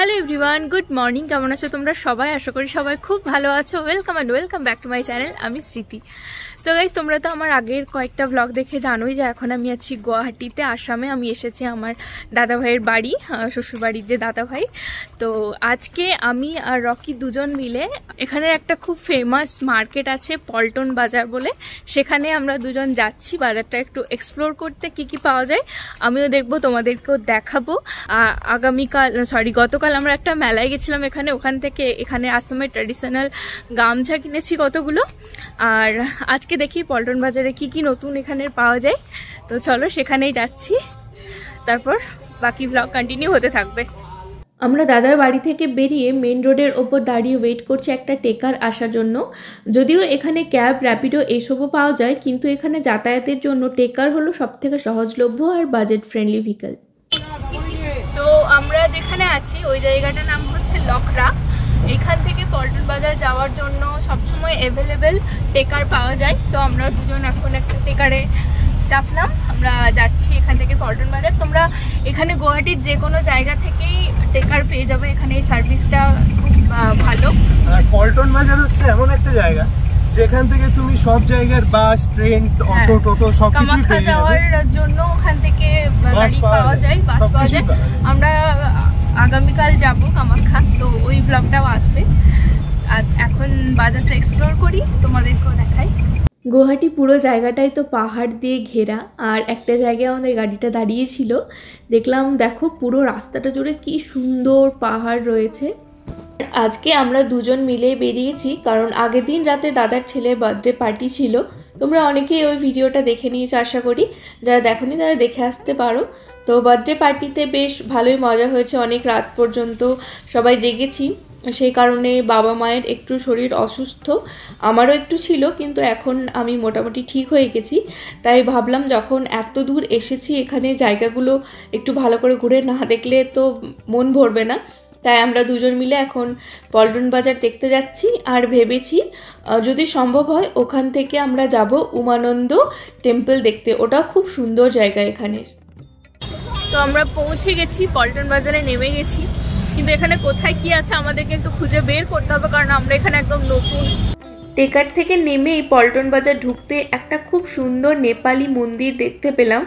Hello everyone, good morning. কেমন আছো তোমরা সবাই? আশা করি সবাই খুব ভালো আছো। Welcome back to my channel. আমি স্মৃতি। সো গাইজ, তোমরা তো আমার আগের কয়েকটা ব্লগ দেখে জানোই যে এখন আমি আছি গুয়াহাটিতে, আসামে। আমি এসেছি আমার দাদাভাইয়ের বাড়ি, শ্বশুরবাড়ির যে দাদাভাই। তো আজকে আমি আর রকি দুজন মিলে এখানের একটা খুব ফেমাস মার্কেট আছে পল্টন বাজার বলে, সেখানে আমরা দুজন যাচ্ছি বাজারটা একটু এক্সপ্লোর করতে। কি কি পাওয়া যায় আমিও দেখবো, তোমাদেরকেও দেখাবো। গতকাল আমরা একটা মেলায় গেছিলাম ওখান থেকে এখানে আসামের ট্র্যাডিশনাল গামছা কিনেছি কতগুলো। আর আজকে দেখি পল্টন বাজারে কি কি নতুন এখানের পাওয়া যায়। তো চলো সেখানেই যাচ্ছি, তারপর বাকি ব্লগ কন্টিনিউ হতে থাকবে। আমরা দাদার বাড়ি থেকে বেরিয়ে মেন রোডের ওপর দাঁড়িয়ে ওয়েট করছি একটা টেকার আসার জন্য। যদিও এখানে ক্যাব, র্যাপিডো এসবও পাওয়া যায়, কিন্তু এখানে যাতায়াতের জন্য টেকার হলো সবথেকে সহজলভ্য আর বাজেট ফ্রেন্ডলি ভেহিকল। তো আমরা যেখানে আছি ওই জায়গাটার নাম হচ্ছে লখরা। এখান থেকে পল্টন বাজার যাওয়ার জন্য সবসময় অ্যাভেলেবেল টেকার পাওয়া যায়। তো আমরা দুজন এখন একটা টেকারে চাপলাম, আমরা যাচ্ছি এখান থেকে পল্টন বাজার। তোমরা এখানে গুয়াহাটির যে কোনো জায়গা থেকেই টেকার পেয়ে যাবে, এখানে এই সার্ভিসটা খুব ভালো। আর পল্টন বাজার হচ্ছে এমন একটা জায়গা যেখান থেকে তুমি সব জায়গার বাস, ট্রেন, অটো, টোটো সবকিছু পেয়ে যাবে। যাওয়ার জন্য ওখান থেকে গাড়ি পাওয়া যায়, বাস পাওয়া যায়। আমরা আগামীকাল যাব কামাখ্যা, তো ওই ব্লগটাও আসবে। আজ এখন বাজারটা এক্সপ্লোর করি, তোমাদেরকেও দেখাই। গুয়াহাটি পুরো জায়গাটাই তো পাহাড় দিয়ে ঘেরা, আর একটা জায়গায় আমাদের গাড়িটা দাঁড়িয়েছিল। দেখলাম দেখো পুরো রাস্তাটা জুড়ে কি সুন্দর পাহাড় রয়েছে। আজকে আমরা দুজন মিলে বেরিয়েছি কারণ আগের দিন রাতে দাদার ছেলের বার্থডে পার্টি ছিল। তোমরা অনেকেই ওই ভিডিওটা দেখে নিয়েছো আশা করি, যারা দেখোনি তারা দেখে আসতে পারো। তো বার্থডে পার্টিতে বেশ ভালোই মজা হয়েছে, অনেক রাত পর্যন্ত সবাই জেগেছি। সেই কারণে বাবা মায়ের একটু শরীর অসুস্থ, আমারও একটু ছিল, কিন্তু এখন আমি মোটামুটি ঠিক হয়ে গেছি। তাই ভাবলাম যখন এত দূর এসেছি এখানে জায়গাগুলো একটু ভালো করে ঘুরে না দেখলে তো মন ভরবে না। তাই আমরা দুজন মিলে এখন পল্টন বাজার দেখতে যাচ্ছি, আর ভেবেছি যদি সম্ভব হয় ওখান থেকে আমরা যাব উমানন্দ টেম্পল দেখতে। ওটাও খুব সুন্দর জায়গা এখানের। তো আমরা পৌঁছে গেছি, পল্টন বাজারে নেমে গেছি, কিন্তু এখানে কোথায় কি আছে আমাদেরকে একটু খুঁজে বের করতে হবে, কারণ আমরা এখানে একদম নতুন। টেকার থেকে নেমেই পল্টন বাজার ঢুকতে একটা খুব সুন্দর নেপালি মন্দির দেখতে পেলাম।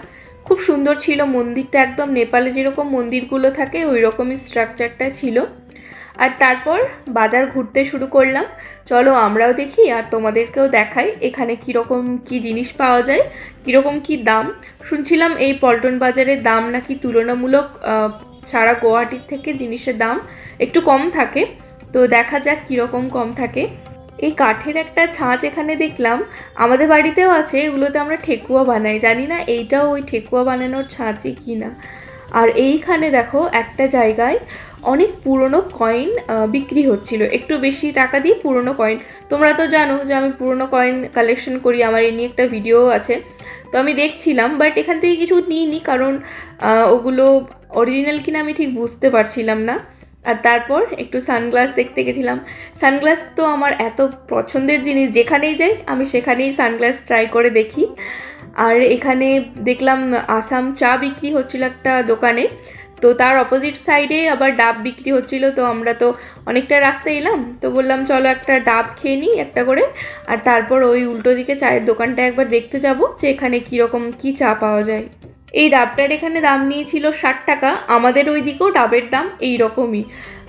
খুব সুন্দর ছিল মন্দিরটা, একদম নেপালে যেরকম মন্দিরগুলো থাকে ওই রকমই স্ট্রাকচারটা ছিল। আর তারপর বাজার ঘুরতে শুরু করলাম। চলো আমরাও দেখি আর তোমাদেরকেও দেখাই এখানে কীরকম কি জিনিস পাওয়া যায়, কীরকম কি দাম। শুনছিলাম এই পল্টন বাজারের দাম নাকি তুলনামূলক সারা গুয়াহাটির থেকে জিনিসের দাম একটু কম থাকে। তো দেখা যাক কীরকম কম থাকে। এই কাঠের একটা ছাঁচ এখানে দেখলাম, আমাদের বাড়িতেও আছে। এগুলোতে আমরা ঠেকুয়া বানাই, জানি না এইটাও ওই ঠেকুয়া বানানোর ছাঁচই কি না। আর এইখানে দেখো একটা জায়গায় অনেক পুরনো কয়েন বিক্রি হচ্ছিল, একটু বেশি টাকা দিয়ে পুরনো কয়েন। তোমরা তো জানো যে আমি পুরনো কয়েন কালেকশন করি, আমার এই নিয়ে একটা ভিডিও আছে। তো আমি দেখছিলাম, বাট এখান থেকে কিছু নিইনি, কারণ ওগুলো অরিজিনাল কিনা আমি ঠিক বুঝতে পারছিলাম না। আর তারপর একটু সানগ্লাস দেখতে গেছিলাম। সানগ্লাস তো আমার এত পছন্দের জিনিস, যেখানেই যাই আমি সেখানেই সানগ্লাস ট্রাই করে দেখি। আর এখানে দেখলাম আসাম চা বিক্রি হচ্ছিল একটা দোকানে, তো তার অপোজিট সাইডে আবার ডাব বিক্রি হচ্ছিল। তো আমরা তো অনেকটা রাস্তা এলাম, তো বললাম চলো একটা ডাব খেয়ে নিই একটা করে, আর তারপর ওই উল্টো দিকে চায়ের দোকানটা একবার দেখতে যাব যে এখানে কীরকম কী চা পাওয়া যায়। এই ডাবটার এখানে দাম নিয়েছিল 60 টাকা, আমাদের ওই দিকেও ডাবের দাম এই রকমই।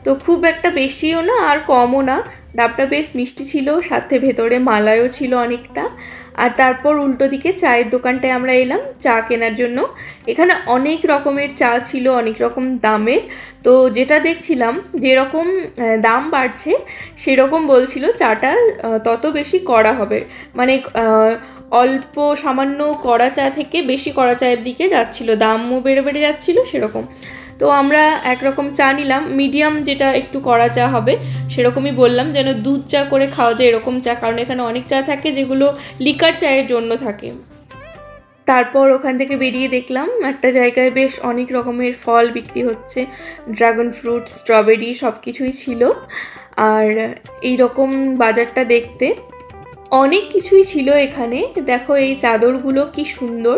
তো খুব একটা বেশিও না আর কমও না, ডাবটা বেশ মিষ্টি ছিল, সাথে ভেতরে মালাইও ছিল অনেকটা। আর তারপর উল্টো দিকে চায়ের দোকানটায় আমরা এলাম চা কেনার জন্য। এখানে অনেক রকমের চা ছিল, অনেক রকম দামের। তো যেটা দেখছিলাম যেরকম দাম বাড়ছে সেরকম বলছিল চাটা তত বেশি কড়া হবে, মানে অল্প সামান্য কড়া চা থেকে বেশি কড়া চায়ের দিকে যাচ্ছিল, দামও বেড়ে বেড়ে যাচ্ছিল সেরকম। তো আমরা একরকম চা নিলাম, মিডিয়াম যেটা একটু কড়া চা হবে সেরকমই বললাম, যেন দুধ চা করে খাওয়া যায় এরকম চা, কারণ এখানে অনেক চা থাকে যেগুলো লিকার চায়ের জন্য থাকে। তারপর ওখান থেকে বেরিয়ে দেখলাম একটা জায়গায় বেশ অনেক রকমের ফল বিক্রি হচ্ছে, ড্রাগন ফ্রুট, স্ট্রবেরি সব কিছুই ছিল। আর এই রকম বাজারটা দেখতে অনেক কিছুই ছিল এখানে। দেখো এই চাদরগুলো কি সুন্দর,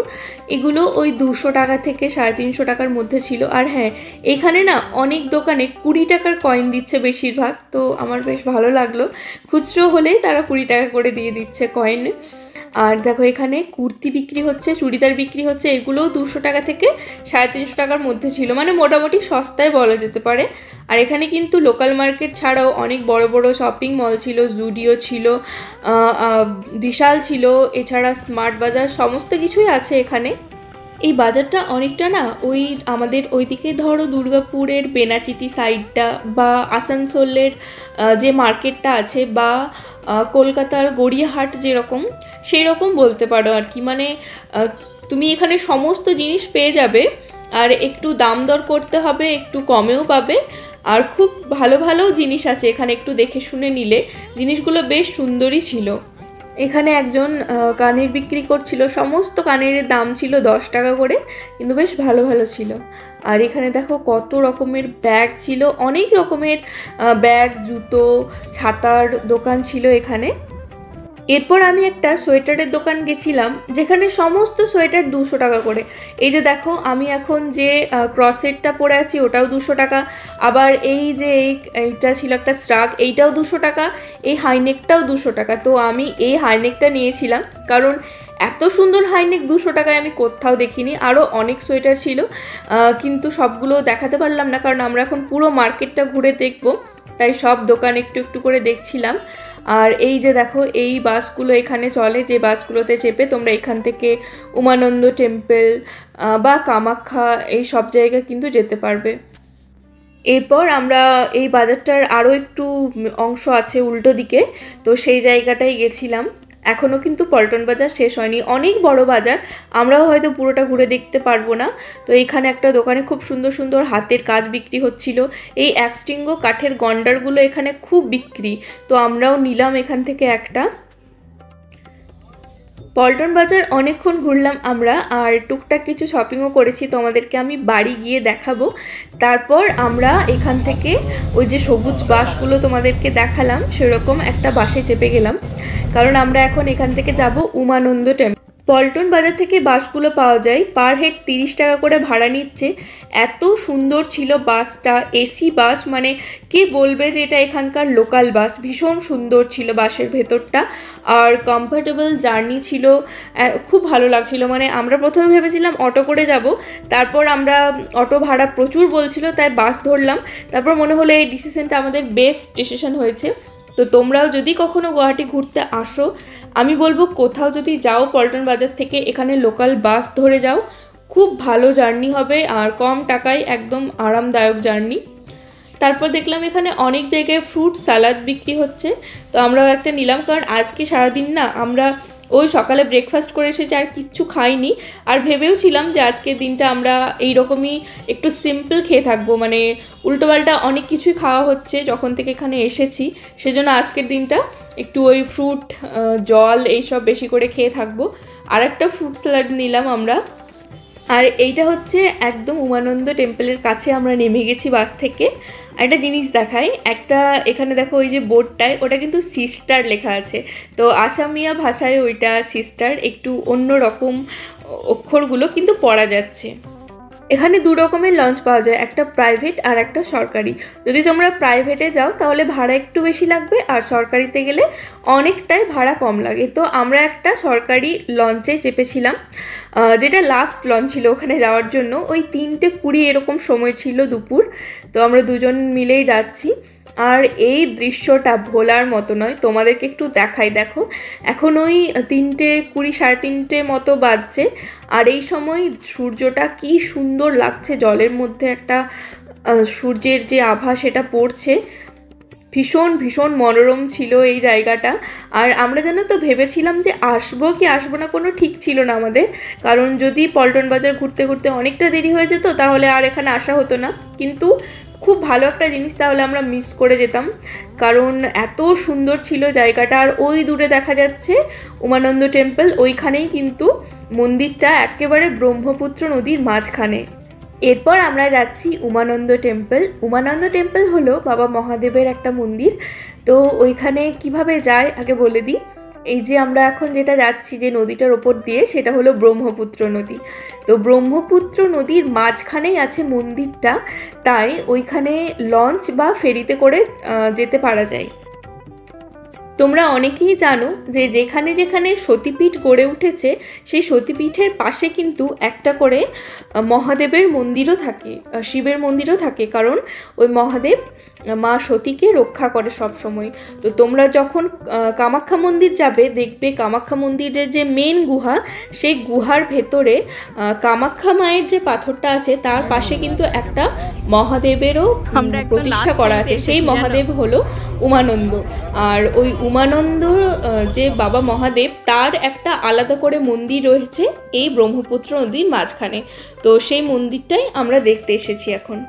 এগুলো ওই 200 টাকা থেকে 350 টাকার মধ্যে ছিল। আর হ্যাঁ, এখানে না অনেক দোকানে 20 টাকার কয়েন দিচ্ছে বেশিরভাগ, তো আমার বেশ ভালো লাগলো। খুচরো হলেই তারা 20 টাকা করে দিয়ে দিচ্ছে কয়েন। আর দেখো এখানে কুর্তি বিক্রি হচ্ছে, চুড়িদার বিক্রি হচ্ছে, এগুলোও 200 টাকা থেকে 350 টাকার মধ্যে ছিল, মানে মোটামুটি সস্তায় বলা যেতে পারে। আর এখানে কিন্তু লোকাল মার্কেট ছাড়াও অনেক বড় বড় শপিং মল ছিল, জুডিও ছিল, বিশাল ছিল, এছাড়া স্মার্ট বাজার, সমস্ত কিছুই আছে এখানে। এই বাজারটা অনেকটা না ওই আমাদের ওইদিকে ধরো দুর্গাপুরের বেনাচিতি সাইডটা বা আসানসোলের যে মার্কেটটা আছে বা কলকাতার গড়িয়াহাট যেরকম, সেই রকম বলতে পারো আর কি। মানে তুমি এখানে সমস্ত জিনিস পেয়ে যাবে, আর একটু দাম দর করতে হবে, একটু কমেও পাবে। আর খুব ভালো ভালো জিনিস আছে এখানে, একটু দেখে শুনে নিলে জিনিসগুলো বেশ সুন্দরই ছিল। এখানে একজন কানের বিক্রি করছিল, সমস্ত কানের দাম ছিল 10 টাকা করে, কিন্তু বেশ ভালো ভালো ছিল। আর এখানে দেখো কত রকমের ব্যাগ ছিল, অনেক রকমের ব্যাগ, জুতো, ছাতার দোকান ছিল এখানে। এরপর আমি একটা সোয়েটারের দোকান গেছিলাম, যেখানে সমস্ত সোয়েটার 200 টাকা করে। এই যে দেখো আমি এখন যে ক্রসেটটা পরে আছি ওটাও 200 টাকা, আবার এই যে এইটা ছিল একটা স্ট্রাক, এইটাও 200 টাকা, এই হাইনেকটাও 200 টাকা। তো আমি এই হাইনেকটা নিয়েছিলাম, কারণ এত সুন্দর হাইনেক 200 টাকায় আমি কোথাও দেখিনি। আরও অনেক সোয়েটার ছিল, কিন্তু সবগুলো দেখাতে পারলাম না, কারণ আমরা এখন পুরো মার্কেটটা ঘুরে দেখব, তাই সব দোকান একটু একটু করে দেখছিলাম। আর এই যে দেখো এই বাসগুলো এখানে চলে, যে বাসগুলোতে চেপে তোমরা এখান থেকে উমানন্দ টেম্পল বা কামাখ্যা এই সব জায়গায় কিন্তু যেতে পারবে। এরপর আমরা এই বাজারটার আরও একটু অংশ আছে উল্টো দিকে, তো সেই জায়গাটায় গেছিলাম। এখনও কিন্তু পল্টন বাজার শেষ হয়নি, অনেক বড় বাজার, আমরাও হয়তো পুরোটা ঘুরে দেখতে পারবো না। তো এইখানে একটা দোকানে খুব সুন্দর সুন্দর হাতের কাজ বিক্রি হচ্ছিল, এই একস্টিঙ্গ কাঠের গন্ডারগুলো এখানে খুব বিক্রি, তো আমরাও নিলাম এখান থেকে একটা। পল্টন বাজার অনেকক্ষণ ঘুরলাম আমরা, আর টুকটাক কিছু শপিংও করেছি, তোমাদেরকে আমি বাড়ি গিয়ে দেখাবো। তারপর আমরা এখান থেকে ওই যে সবুজ বাসগুলো তোমাদেরকে দেখালাম, সেরকম একটা বাসে চেপে গেলাম, কারণ আমরা এখন এখান থেকে যাব উমানন্দ টেম্পল। পল্টন বাজার থেকে বাসগুলো পাওয়া যায়, পার হেড 30 টাকা করে ভাড়া নিচ্ছে। এত সুন্দর ছিল বাসটা, এসি বাস, মানে কে বলবে যে এটা এখানকার লোকাল বাস। ভীষণ সুন্দর ছিল বাসের ভেতরটা, আর কমফোর্টেবল জার্নি ছিল, খুব ভালো লাগছিল। মানে আমরা প্রথমে ভেবেছিলাম অটো করে যাব, তারপর আমরা অটো ভাড়া প্রচুর বলছিল, তাই বাস ধরলাম। তারপর মনে হলো এই ডিসিশনটা আমাদের বেস্ট ডিসিশন হয়েছে। তো তোমরাও যদি কখনো গুয়াহাটি ঘুরতে আসো, আমি বলবো কোথাও যদি যাও পল্টন বাজার থেকে এখানে লোকাল বাস ধরে যাও, খুব ভালো জার্নি হবে, আর কম টাকায় একদম আরামদায়ক জার্নি। তারপর দেখলাম এখানে অনেক জায়গায় ফ্রুট সালাদ বিক্রি হচ্ছে, তো আমরাও একটা নিলাম, কারণ আজকে সারাদিন না আমরা ওই সকালে ব্রেকফাস্ট করে এসেছি, আর কিচ্ছু খাইনি। আর ভেবেও ছিলাম যে আজকের দিনটা আমরা এইরকমই একটু সিম্পল খেয়ে থাকবো, মানে উল্টোপাল্টা অনেক কিছুই খাওয়া হচ্ছে যখন থেকে এখানে এসেছি, সেজন্য আজকের দিনটা একটু ওই ফ্রুট, জল এইসব বেশি করে খেয়ে থাকবো। আর একটা ফ্রুট স্যালাড নিলাম আমরা। আর এইটা হচ্ছে একদম উমানন্দ টেম্পলের কাছে আমরা নেমে গেছি বাস থেকে। একটা জিনিস দেখাই, একটা এখানে দেখো ওই যে বোর্ডটায়, ওটা কিন্তু সিস্টার লেখা আছে, তো আসামিয়া ভাষায় ওইটা সিস্টার, একটু অন্য রকম অক্ষরগুলো কিন্তু পড়া যাচ্ছে। এখানে দু রকমের লঞ্চ পাওয়া যায়, একটা প্রাইভেট আর একটা সরকারি। যদি তোমরা প্রাইভেটে যাও তাহলে ভাড়া একটু বেশি লাগবে, আর সরকারিতে গেলে অনেকটাই ভাড়া কম লাগে। তো আমরা একটা সরকারি লঞ্চে চেপেছিলাম, যেটা লাস্ট লঞ্চ ছিল ওখানে যাওয়ার জন্য। ওই 3:20 এরকম সময় ছিল দুপুর, তো আমরা দুজন মিলেই যাচ্ছি। আর এই দৃশ্যটা ভোলার মতো নয়, তোমাদেরকে একটু দেখাই। দেখো এখন ওই 3:20, 3:30 মতো বাজছে, আর এই সময় সূর্যটা কি সুন্দর লাগছে, জলের মধ্যে একটা সূর্যের যে আভা সেটা পড়ছে, ভীষণ ভীষণ মনোরম ছিল এই জায়গাটা। আর আমরা জানো তো ভেবেছিলাম যে আসবো কি আসবো না, কোনো ঠিক ছিল না আমাদের, কারণ যদি পল্টন বাজার ঘুরতে ঘুরতে অনেকটা দেরি হয়ে যেত তাহলে আর এখানে আসা হতো না। কিন্তু খুব ভালো একটা জিনিস তাহলে আমরা মিস করে যেতাম, কারণ এত সুন্দর ছিল জায়গাটা। আর ওই দূরে দেখা যাচ্ছে উমানন্দ টেম্পল, ওইখানেই কিন্তু মন্দিরটা, একেবারে ব্রহ্মপুত্র নদীর মাঝখানে। এরপর আমরা যাচ্ছি উমানন্দ টেম্পল। উমানন্দ টেম্পল হলো বাবা মহাদেবের একটা মন্দির। তো ওইখানে কিভাবে যায় আগে বলে দিই। এই যে আমরা এখন যেটা যাচ্ছি যে নদীটার ওপর দিয়ে, সেটা হলো ব্রহ্মপুত্র নদী। তো ব্রহ্মপুত্র নদীর মাঝখানেই আছে মন্দিরটা, তাই ওইখানে লঞ্চ বা ফেরিতে করে যেতে পারা যায়। তোমরা অনেকেই জানো যে যেখানে যেখানে সতীপীঠ গড়ে উঠেছে সেই সতীপীঠের পাশে কিন্তু একটা করে মহাদেবের মন্দিরও থাকে, শিবের মন্দিরও থাকে, কারণ ওই মহাদেব মা সতীকে রক্ষা করে সব সময়। তো তোমরা যখন কামাখ্যা মন্দির যাবে, দেখবে কামাখ্যা মন্দিরের যে মেন গুহা, সেই গুহার ভেতরে কামাখ্যা মায়ের যে পাথরটা আছে তার পাশে কিন্তু একটা মহাদেবেরও প্রতিষ্ঠা করা আছে। সেই মহাদেব হলো উমানন্দ। আর ওই উমানন্দ যে বাবা মহাদেব, তার একটা আলাদা করে মন্দির রয়েছে এই ব্রহ্মপুত্র নদীর মাঝখানে। তো সেই মন্দিরটাই আমরা দেখতে এসেছি এখন।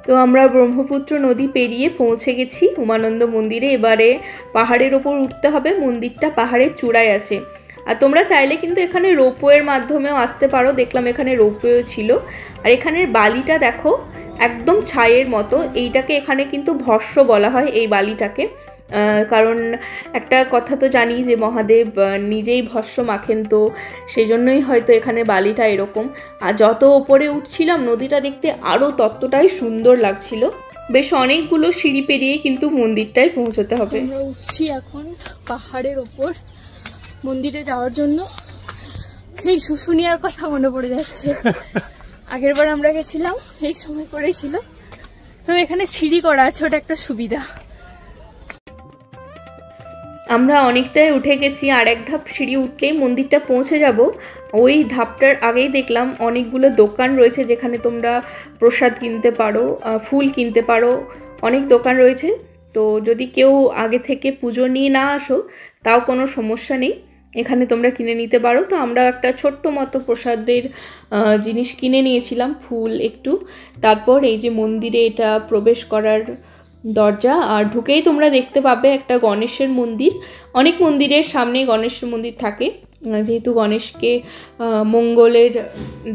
তো আমরা ব্রহ্মপুত্র নদী পেরিয়ে পৌঁছে গেছি উমানন্দ মন্দিরে। এবারে পাহাড়ের ওপর উঠতে হবে, মন্দিরটা পাহাড়ের চূড়ায় আছে। আর তোমরা চাইলে কিন্তু এখানে রোপওয়ের মাধ্যমেও আসতে পারো, দেখলাম এখানে রোপওয়েও ছিল। আর এখানের বালিটা দেখো একদম ছাইয়ের মতো, এইটাকে এখানে কিন্তু ভস্ম বলা হয় এই বালিটাকে, কারণ একটা কথা তো জানি যে মহাদেব নিজেই ভস্ম মাখেন, তো সেই জন্যই হয়তো এখানে বালিটা এরকম। আর যত ওপরে উঠছিলাম নদীটা দেখতে আরও ততটাই সুন্দর লাগছিল। বেশ অনেকগুলো সিঁড়ি পেরিয়ে কিন্তু মন্দিরটায় পৌঁছতে হবে। আমরা উঠছি এখন পাহাড়ের ওপর মন্দিরে যাওয়ার জন্য। সেই শুশুনিয়ার কথা মনে পড়ে যাচ্ছে, আগের বার আমরা গেছিলাম এই সময় করেছিল। তো এখানে সিঁড়ি করা আছে, ওটা একটা সুবিধা। আমরা অনেকটাই উঠে গেছি, আর এক ধাপ সিঁড়ি উঠলেই মন্দিরটা পৌঁছে যাব। ওই ধাপটার আগেই দেখলাম অনেকগুলো দোকান রয়েছে যেখানে তোমরা প্রসাদ কিনতে পারো, ফুল কিনতে পারো, অনেক দোকান রয়েছে। তো যদি কেউ আগে থেকে পুজো নিয়ে না আসো তাও কোনো সমস্যা নেই, এখানে তোমরা কিনে নিতে পারো। তো আমরা একটা ছোট্ট মতো প্রসাদের জিনিস কিনে নিয়েছিলাম, ফুল একটু। তারপর এই যে মন্দিরে এটা প্রবেশ করার দরজা, আর ঢুকেই তোমরা দেখতে পাবে একটা গণেশের মন্দির। অনেক মন্দিরের সামনে গণেশের মন্দির থাকে, যেহেতু গণেশকে মঙ্গলের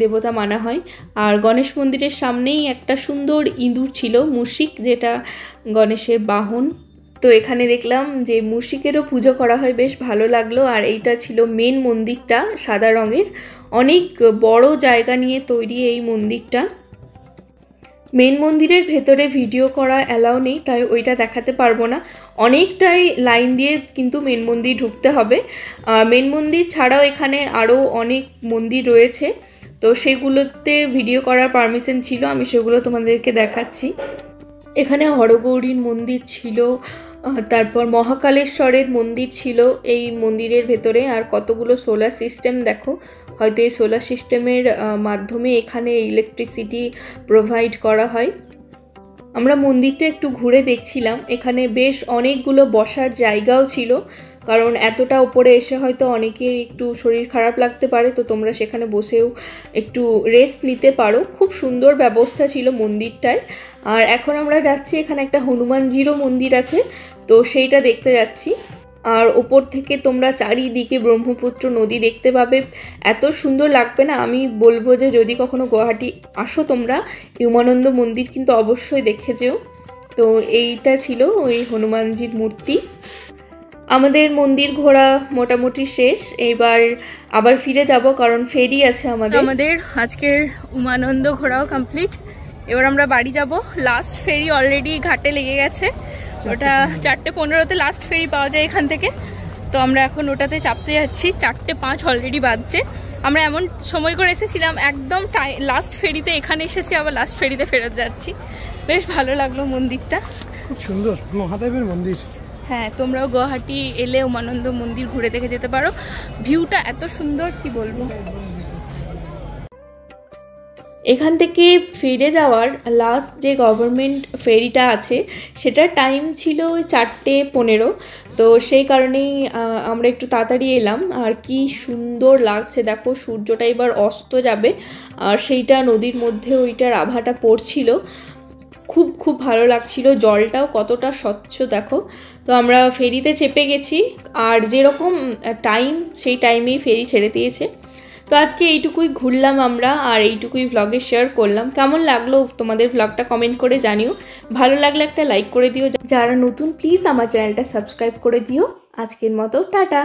দেবতা মানা হয়। আর গণেশ মন্দিরের সামনেই একটা সুন্দর ইঁদুর ছিল, মুশিক, যেটা গণেশের বাহন। তো এখানে দেখলাম যে মুশিকেরও পুজো করা হয়, বেশ ভালো লাগলো। আর এইটা ছিল মেন মন্দিরটা, সাদা রঙের, অনেক বড় জায়গা নিয়ে তৈরি এই মন্দিরটা। মেন মন্দিরের ভেতরে ভিডিও করা অ্যালাউ নেই, তাই ওইটা দেখাতে পারবো না। অনেকটাই লাইন দিয়ে কিন্তু মেন মন্দির ঢুকতে হবে। মেন মন্দির ছাড়াও এখানে আরও অনেক মন্দির রয়েছে, তো সেগুলোতে ভিডিও করার পারমিশন ছিল, আমি সেগুলো তোমাদেরকে দেখাচ্ছি। এখানে হরগৌরীর মন্দির ছিল, তারপর মহাকালেশ্বরের মন্দির ছিল এই মন্দিরের ভেতরে। আর কতগুলো সোলার সিস্টেম দেখো, হয়তো এই সোলার সিস্টেমের মাধ্যমে এখানে ইলেকট্রিসিটি প্রোভাইড করা হয়। আমরা মন্দিরটা একটু ঘুরে দেখছিলাম, এখানে বেশ অনেকগুলো বসার জায়গাও ছিল, কারণ এতটা উপরে এসে হয়তো অনেকের একটু শরীর খারাপ লাগতে পারে, তো তোমরা সেখানে বসেও একটু রেস্ট নিতে পারো। খুব সুন্দর ব্যবস্থা ছিল মন্দিরটায়। আর এখন আমরা যাচ্ছি, এখানে একটা হনুমানজিরও মন্দির আছে, তো সেইটা দেখতে যাচ্ছি। আর ওপর থেকে তোমরা চারিদিকে ব্রহ্মপুত্র নদী দেখতে পাবে, এত সুন্দর লাগবে না। আমি বলবো যে যদি কখনো গুয়াহাটি আসো তোমরা, উমানন্দ মন্দির কিন্তু অবশ্যই দেখে যেও। তো এইটা ছিল ওই হনুমানজির মূর্তি। আমাদের মন্দির ঘোরা মোটামুটি শেষ, এবার আবার ফিরে যাব, কারণ ফেরি আছে আমাদের। আজকের উমানন্দ ঘোরাও কমপ্লিট। এবার আমরা বাড়ি যাব। লাস্ট ফেরি অলরেডি ঘাটে লেগে গেছে, ওটা 4:15-তে লাস্ট ফেরি পাওয়া যায় এখান থেকে। তো আমরা এখন ওটাতে চাপতে যাচ্ছি, 4:05 অলরেডি বাজছে। আমরা এমন সময় করে এসেছিলাম, একদম লাস্ট ফেরিতে এখানে এসেছি, আবার লাস্ট ফেরিতে ফেরত যাচ্ছি। বেশ ভালো লাগলো মন্দিরটা, খুব সুন্দর মহাদেবের মন্দির। হ্যাঁ, তোমরাও গুয়াহাটি এলে উমানন্দ মন্দির ঘুরে দেখে যেতে পারো, ভিউটা এত সুন্দর কি বলবো। এখান থেকে ফিরে যাওয়ার লাস্ট যে গভর্নমেন্ট ফেরিটা আছে সেটার টাইম ছিল 4:15, তো সেই কারণেই আমরা একটু তাড়াতাড়ি এলাম। আর কি সুন্দর লাগছে দেখো, সূর্যটা এবার অস্ত যাবে, আর সেইটা নদীর মধ্যে ওইটার আভাটা পড়ছিল, খুব খুব ভালো লাগছিল। জলটাও কতটা স্বচ্ছ দেখো। তো আমরা ফেরিতে চেপে গেছি, আর যেরকম টাইম সেই টাইমেই ফেরি ছেড়ে দিয়েছে। তো আজকে এইটুকুই ঘুরলাম আমরা, আর এইটুকুই ভ্লগে শেয়ার করলাম। কেমন লাগলো তোমাদের ভ্লগটা কমেন্ট করে জানিও, ভালো লাগলে একটা লাইক করে দিও, যারা নতুন প্লিজ আমার চ্যানেলটা সাবস্ক্রাইব করে দিও। আজকের মতো টাটা।